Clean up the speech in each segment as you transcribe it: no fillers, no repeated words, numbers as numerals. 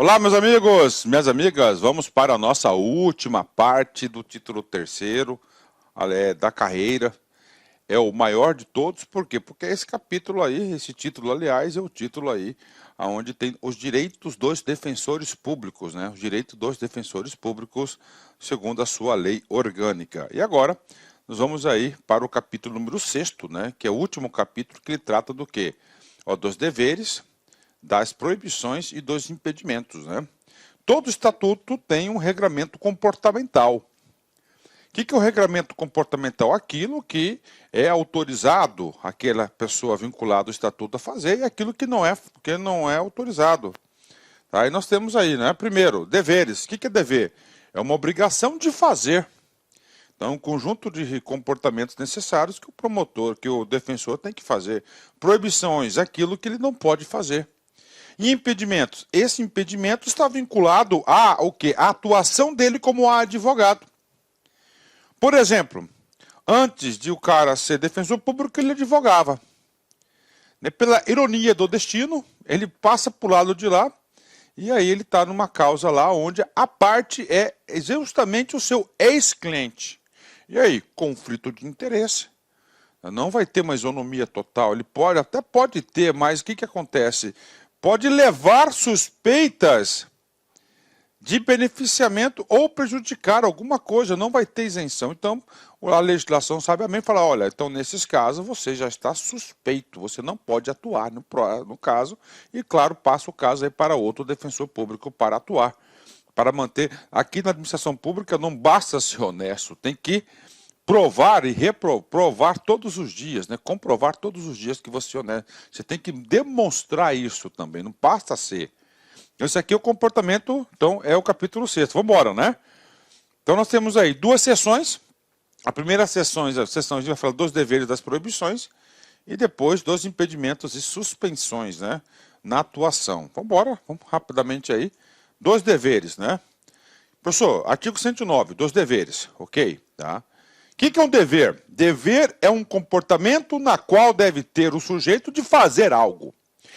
Olá, meus amigos, minhas amigas, vamos para a nossa última parte do título terceiro da carreira. É o maior de todos, por quê? Porque esse capítulo aí, esse título, aliás, é o título aí onde tem os direitos dos defensores públicos, né? Os direitos dos defensores públicos, segundo a sua lei orgânica. E agora, nós vamos aí para o capítulo número 6º, né? Que é o último capítulo que ele trata do quê? Dos deveres, das proibições e dos impedimentos, né? Todo estatuto tem um regramento comportamental. O que é o regramento comportamental? Aquilo que é autorizado aquela pessoa vinculada ao estatuto a fazer e aquilo que não é autorizado. Aí nós temos aí, né? Primeiro, deveres. O que é dever? É uma obrigação de fazer. Então, um conjunto de comportamentos necessários que o promotor, que o defensor tem que fazer. Proibições, aquilo que ele não pode fazer. E impedimentos? Esse impedimento está vinculado a o quê? A atuação dele como advogado. Por exemplo, antes de o cara ser defensor público, ele advogava. Pela ironia do destino, ele passa para o lado de lá e aí ele está numa causa lá onde a parte é justamente o seu ex-cliente. E aí, conflito de interesse. Não vai ter uma isonomia total. Ele até pode ter, mas o que acontece? Pode levar suspeitas de beneficiamento ou prejudicar alguma coisa, não vai ter isenção. Então, a legislação sabiamente fala, olha, então nesses casos você já está suspeito, você não pode atuar no caso, e claro, passa o caso aí para outro defensor público para atuar, para manter. Aqui na administração pública não basta ser honesto, tem que provar e reprovar todos os dias, né? Comprovar todos os dias que você é honesto. Você tem que demonstrar isso também, não basta ser. Esse aqui é o comportamento, então é o capítulo 6º. Vamos embora, né? Então nós temos aí duas sessões. A primeira sessão a gente vai falar dos deveres e das proibições e depois dos impedimentos e suspensões, né? Na atuação. Vamos embora, vamos rapidamente aí. Dos deveres, né? Professor, artigo 109, dos deveres, ok? Tá? O que é um dever? Dever é um comportamento na qual deve ter o sujeito de fazer algo.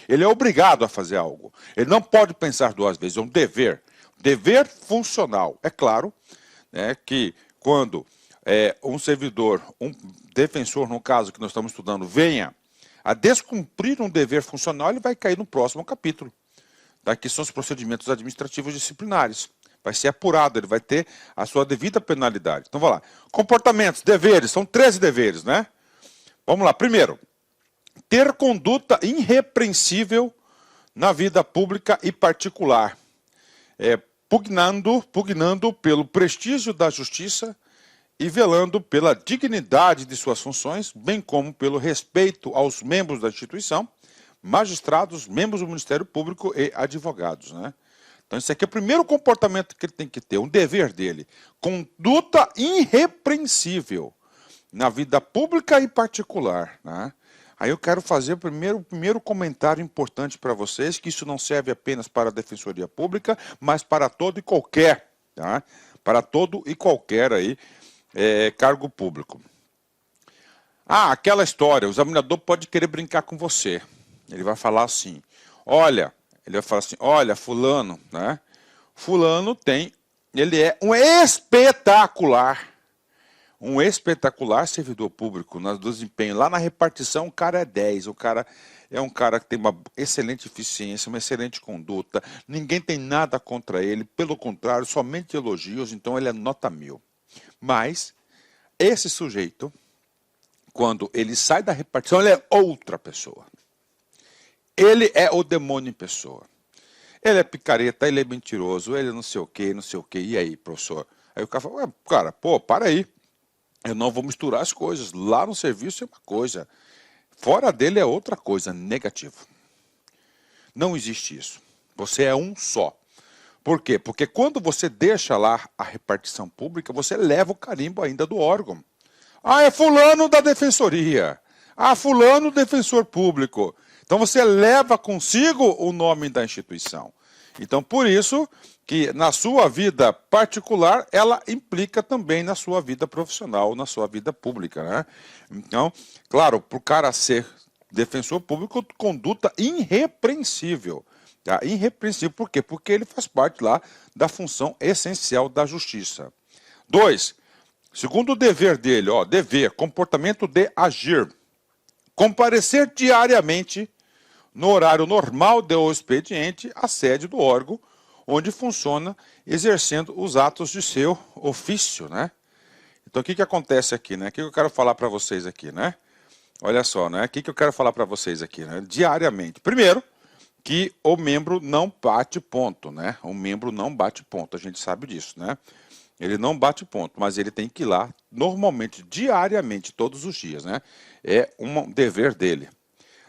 Ele é obrigado a fazer algo. Ele não pode pensar duas vezes, é um dever. Dever funcional. É claro, né, que quando um servidor, um defensor, no caso que nós estamos estudando, venha a descumprir um dever funcional, ele vai cair no próximo capítulo. Daqui são os procedimentos administrativos disciplinares. Vai ser apurado, ele vai ter a sua devida penalidade. Então, vamos lá. Comportamentos, deveres, são 13 deveres, né? Vamos lá. Primeiro, ter conduta irrepreensível na vida pública e particular, pugnando pelo prestígio da justiça e velando pela dignidade de suas funções, bem como pelo respeito aos membros da instituição, magistrados, membros do Ministério Público e advogados, né? Então, esse aqui é o primeiro comportamento que ele tem que ter, um dever dele. Conduta irrepreensível na vida pública e particular, né? Aí eu quero fazer o primeiro comentário importante para vocês, que isso não serve apenas para a Defensoria Pública, mas para todo e qualquer, tá? Para todo e qualquer aí, cargo público. Aquela história, o examinador pode querer brincar com você. Ele vai falar assim, olha, fulano, né? Fulano ele é um espetacular servidor público no desempenho. Lá na repartição, o cara é 10, o cara é um cara que tem uma excelente eficiência, uma excelente conduta, ninguém tem nada contra ele, pelo contrário, somente elogios, então ele é nota 1000. Mas, esse sujeito, quando ele sai da repartição, ele é outra pessoa. Ele é o demônio em pessoa. Ele é picareta, ele é mentiroso, ele é não sei o quê, e aí, professor? Aí o cara fala, para aí. Eu não vou misturar as coisas. Lá no serviço é uma coisa. Fora dele é outra coisa, negativo. Não existe isso. Você é um só. Por quê? Porque quando você deixa lá a repartição pública, você leva o carimbo ainda do órgão. É fulano da defensoria. Fulano defensor público. Então você leva consigo o nome da instituição. Então por isso que na sua vida particular, ela implica também na sua vida profissional, na sua vida pública, né? Então, claro, para o cara ser defensor público, conduta irrepreensível. Tá? Irrepreensível, por quê? Porque ele faz parte lá da função essencial da justiça. 2. Segundo o dever dele, dever, comportamento de agir. Comparecer diariamente no horário normal do expediente à sede do órgão onde funciona, exercendo os atos de seu ofício, né? Então, o que acontece aqui, né? O que eu quero falar para vocês aqui, né? Olha só, né? O que eu quero falar para vocês aqui, né? Diariamente. Primeiro, que o membro não bate ponto, né? O membro não bate ponto, a gente sabe disso, né? Ele não bate ponto, mas ele tem que ir lá normalmente, diariamente, todos os dias, né? É um dever dele.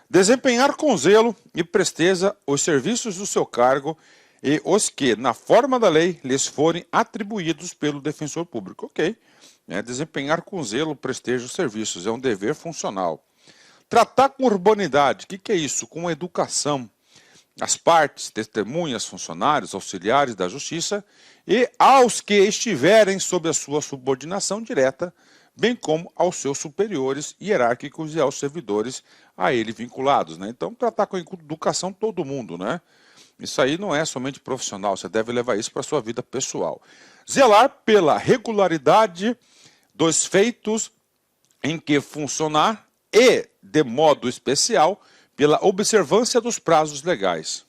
Desempenhar com zelo e presteza os serviços do seu cargo e os que, na forma da lei, lhes forem atribuídos pelo defensor público. Ok. Desempenhar com zelo, presteza os serviços. É um dever funcional. Tratar com urbanidade. O que é isso? Com educação. As partes, testemunhas, funcionários, auxiliares da justiça e aos que estiverem sob a sua subordinação direta, bem como aos seus superiores hierárquicos e aos servidores a ele vinculados, né? Então, tratar com educação todo mundo, né? Isso aí não é somente profissional, você deve levar isso para a sua vida pessoal. Zelar pela regularidade dos feitos em que funcionar e, de modo especial, pela observância dos prazos legais.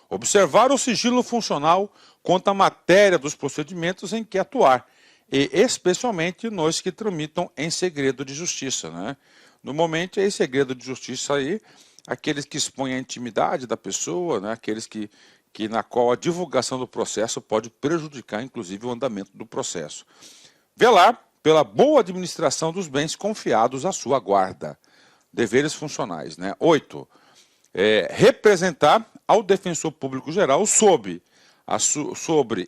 Observar o sigilo funcional quanto à matéria dos procedimentos em que atuar, e especialmente nos que tramitam em segredo de justiça, né? Normalmente é segredo de justiça aí, aqueles que expõem a intimidade da pessoa, né? Aqueles que na qual a divulgação do processo pode prejudicar, inclusive, o andamento do processo. Velar pela boa administração dos bens confiados à sua guarda. Deveres funcionais, né? 8. Representar ao defensor público geral sobre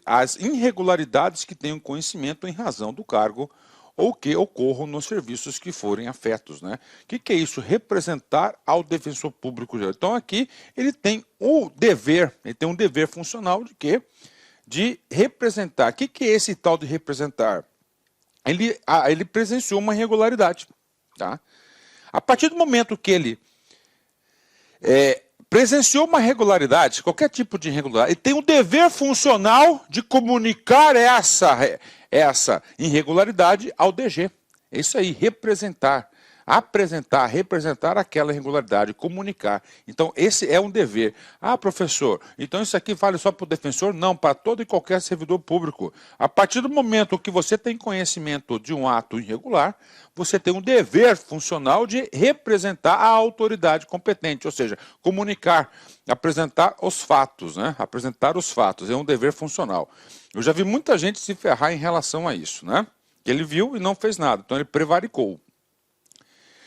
as irregularidades que tenham conhecimento em razão do cargo ou que ocorram nos serviços que forem afetos, né? O que é isso? Representar ao defensor público geral. Então aqui ele tem o dever, ele tem um dever funcional de quê? De representar. O que é esse tal de representar? Ele presenciou uma irregularidade, tá? A partir do momento que ele presenciou uma irregularidade, qualquer tipo de irregularidade, ele tem o dever funcional de comunicar essa irregularidade ao DG. É isso aí, representar, apresentar, representar aquela irregularidade, comunicar. Então, esse é um dever. Ah, professor, então isso aqui vale só para o defensor? Não, para todo e qualquer servidor público. A partir do momento que você tem conhecimento de um ato irregular, você tem um dever funcional de representar a autoridade competente, ou seja, comunicar, apresentar os fatos, né? Apresentar os fatos, é um dever funcional. Eu já vi muita gente se ferrar em relação a isso, né? Ele viu e não fez nada, então ele prevaricou.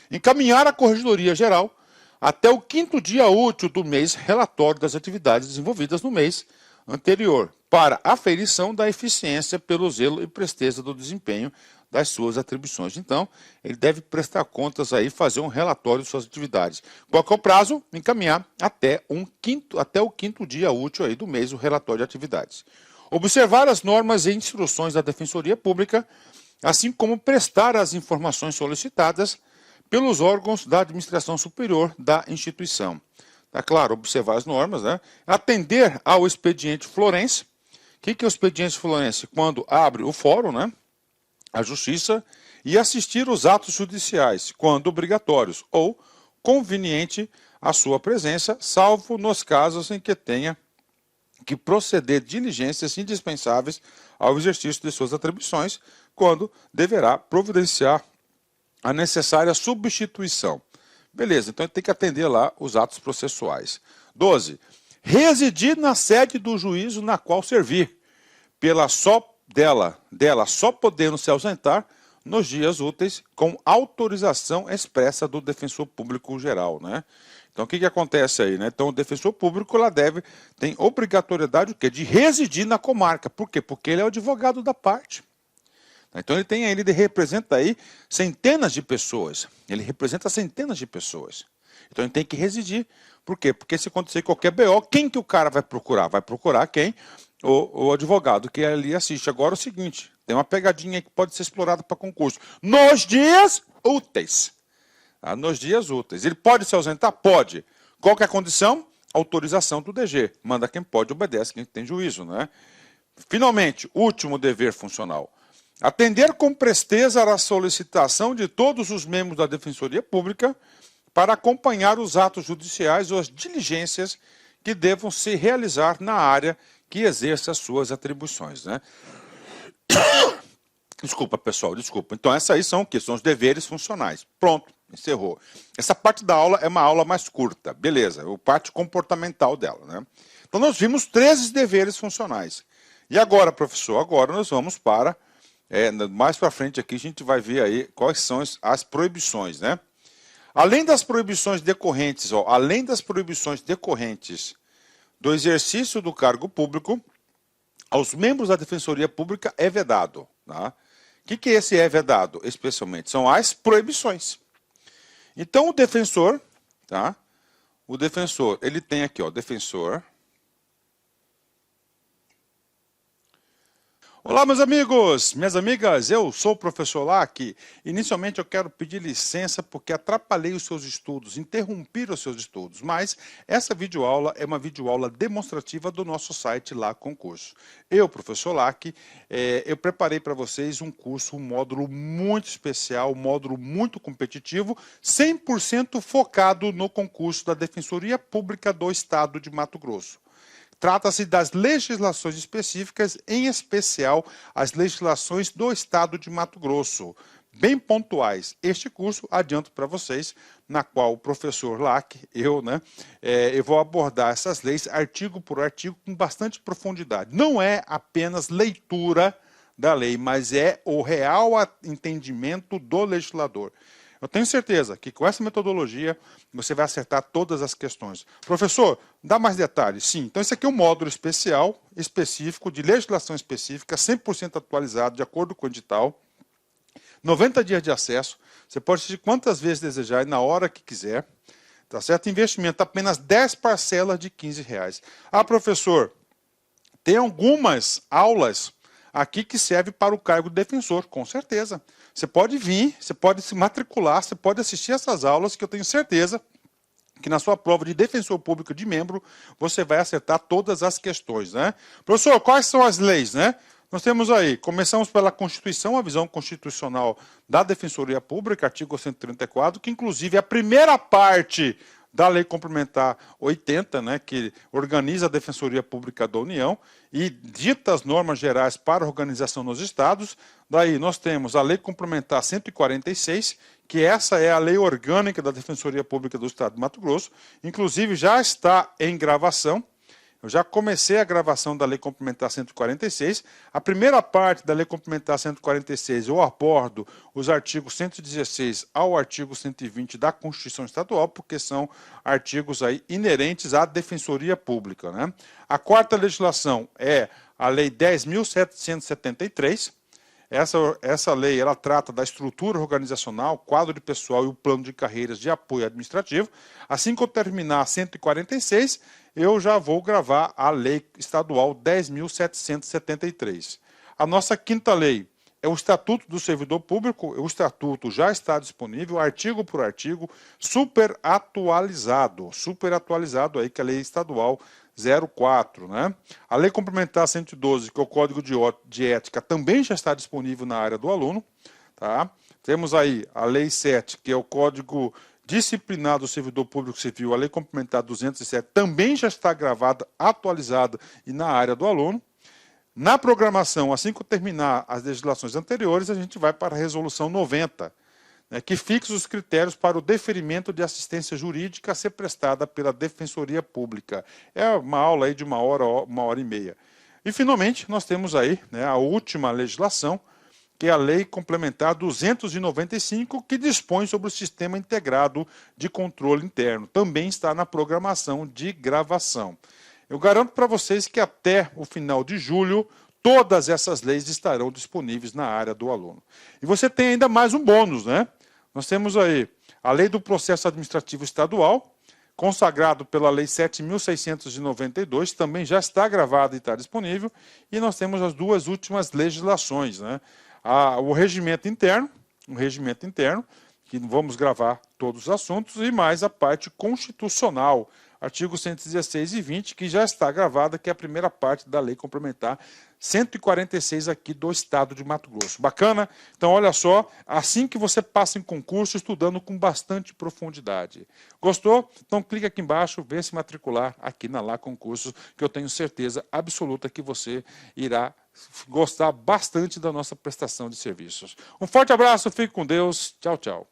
Encaminhar à Corregedoria Geral, até o 5º dia útil do mês, relatório das atividades desenvolvidas no mês anterior, para aferição da eficiência pelo zelo e presteza do desempenho das suas atribuições. Então, ele deve prestar contas aí, fazer um relatório de suas atividades. Qual que é o prazo? Encaminhar até o 5º dia útil aí do mês o relatório de atividades. Observar as normas e instruções da Defensoria Pública, assim como prestar as informações solicitadas pelos órgãos da administração superior da instituição. Tá claro, observar as normas, né? Atender ao expediente florense. O que é o expediente florense? Quando abre o fórum, né? A justiça, e assistir os atos judiciais, quando obrigatórios ou conveniente a sua presença, salvo nos casos em que tenha que proceder diligências indispensáveis ao exercício de suas atribuições, quando deverá providenciar a necessária substituição. Beleza, então tem que atender lá os atos processuais. 12. Residir na sede do juízo na qual servir, dela só podendo se ausentar nos dias úteis com autorização expressa do defensor público geral, né? Então o que acontece aí, né? Então o defensor público tem obrigatoriedade o quê? De residir na comarca. Por quê? Porque ele é o advogado da parte. Então ele representa aí centenas de pessoas. Ele representa centenas de pessoas. Então ele tem que residir. Por quê? Porque se acontecer qualquer BO, quem que o cara vai procurar? Vai procurar quem? O advogado que ali assiste. Agora é o seguinte, tem uma pegadinha aí que pode ser explorada para concurso. Nos dias úteis. Tá? Nos dias úteis. Ele pode se ausentar? Pode. Qual que é a condição? autorização do DG. Manda quem pode, obedece quem tem juízo, né? Finalmente, último dever funcional. Atender com presteza à solicitação de todos os membros da Defensoria Pública para acompanhar os atos judiciais ou as diligências que devam se realizar na área que exerce as suas atribuições, né? Desculpa, pessoal, desculpa. Então, essas aí são o quê? São os deveres funcionais. Pronto, encerrou. Essa parte da aula é uma aula mais curta, beleza, é a parte comportamental dela, né? Então, nós vimos 13 deveres funcionais. E agora, professor, agora nós vamos para, mais para frente aqui, a gente vai ver aí quais são as proibições, né? Além das proibições decorrentes, além das proibições decorrentes do exercício do cargo público, aos membros da Defensoria Pública é vedado, tá? O que esse é vedado, especialmente? São as proibições. Então, o defensor, tá? O defensor, ele tem aqui, defensor. Olá, meus amigos, minhas amigas, eu sou o professor Lac. Inicialmente eu quero pedir licença porque atrapalhei os seus estudos, interrompi os seus estudos, mas essa videoaula é uma videoaula demonstrativa do nosso site Lac Concurso. Eu, professor Lac, eu preparei para vocês um curso, um módulo muito especial, um módulo muito competitivo, 100% focado no concurso da Defensoria Pública do Estado de Mato Grosso. Trata-se das legislações específicas, em especial as legislações do Estado de Mato Grosso, bem pontuais. Este curso, adianto para vocês, na qual o professor Lac, eu vou abordar essas leis artigo por artigo com bastante profundidade. Não é apenas leitura da lei, mas é o real entendimento do legislador. Eu tenho certeza que com essa metodologia você vai acertar todas as questões. Professor, dá mais detalhes? Sim. Então esse aqui é um módulo especial, específico, de legislação específica, 100% atualizado, de acordo com o edital. 90 dias de acesso. Você pode assistir quantas vezes desejar e na hora que quiser. Tá certo? Investimento, apenas 10 parcelas de R$15. Ah, professor, tem algumas aulas aqui que serve para o cargo de defensor, com certeza. Você pode vir, você pode se matricular, você pode assistir essas aulas que eu tenho certeza que na sua prova de defensor público de membro você vai acertar todas as questões, né? Professor, quais são as leis, né? Nós temos aí, começamos pela Constituição, a visão constitucional da Defensoria Pública, artigo 134, que inclusive é a primeira parte da Lei Complementar 80, né, que organiza a Defensoria Pública da União e dita as normas gerais para a organização nos estados. Daí nós temos a Lei Complementar 146, que essa é a lei orgânica da Defensoria Pública do Estado de Mato Grosso, inclusive já está em gravação. Eu já comecei a gravação da Lei Complementar 146. A primeira parte da Lei Complementar 146, eu abordo os artigos 116 ao artigo 120 da Constituição Estadual, porque são artigos aí inerentes à Defensoria Pública, né? A quarta legislação é a Lei 10.773. Essa lei ela trata da estrutura organizacional, quadro de pessoal e o plano de carreiras de apoio administrativo. Assim que eu terminar a 146, eu já vou gravar a Lei Estadual 10.773. A nossa quinta lei é o Estatuto do Servidor Público. O Estatuto já está disponível, artigo por artigo, super atualizado aí, que é a Lei Estadual 04, né? A Lei Complementar 112, que é o Código de Ética, também já está disponível na área do aluno, tá? Temos aí a Lei 7, que é o Código Disciplinar do Servidor Público Civil, a Lei Complementar 207, também já está gravada, atualizada e na área do aluno. Na programação, assim que eu terminar as legislações anteriores, a gente vai para a Resolução 90, né, que fixa os critérios para o deferimento de assistência jurídica a ser prestada pela Defensoria Pública. É uma aula aí de uma hora e meia. E, finalmente, nós temos aí, né, a última legislação, que é a Lei Complementar 295, que dispõe sobre o Sistema Integrado de Controle Interno. Também está na programação de gravação. Eu garanto para vocês que até o final de julho, todas essas leis estarão disponíveis na área do aluno. E você tem ainda mais um bônus, né? Nós temos aí a Lei do Processo Administrativo Estadual, consagrado pela Lei 7.692, também já está gravada e está disponível. E nós temos as duas últimas legislações, né? O regimento interno, que vamos gravar todos os assuntos, e mais a parte constitucional, artigos 116 e 20, que já está gravada, que é a primeira parte da Lei Complementar 146 aqui do estado de Mato Grosso. Bacana? Então, olha só, assim que você passa em concurso, estudando com bastante profundidade. Gostou? Então, clica aqui embaixo, vem se matricular aqui na Lá Concursos, que eu tenho certeza absoluta que você irá gostar bastante da nossa prestação de serviços. Um forte abraço, fique com Deus. Tchau, tchau.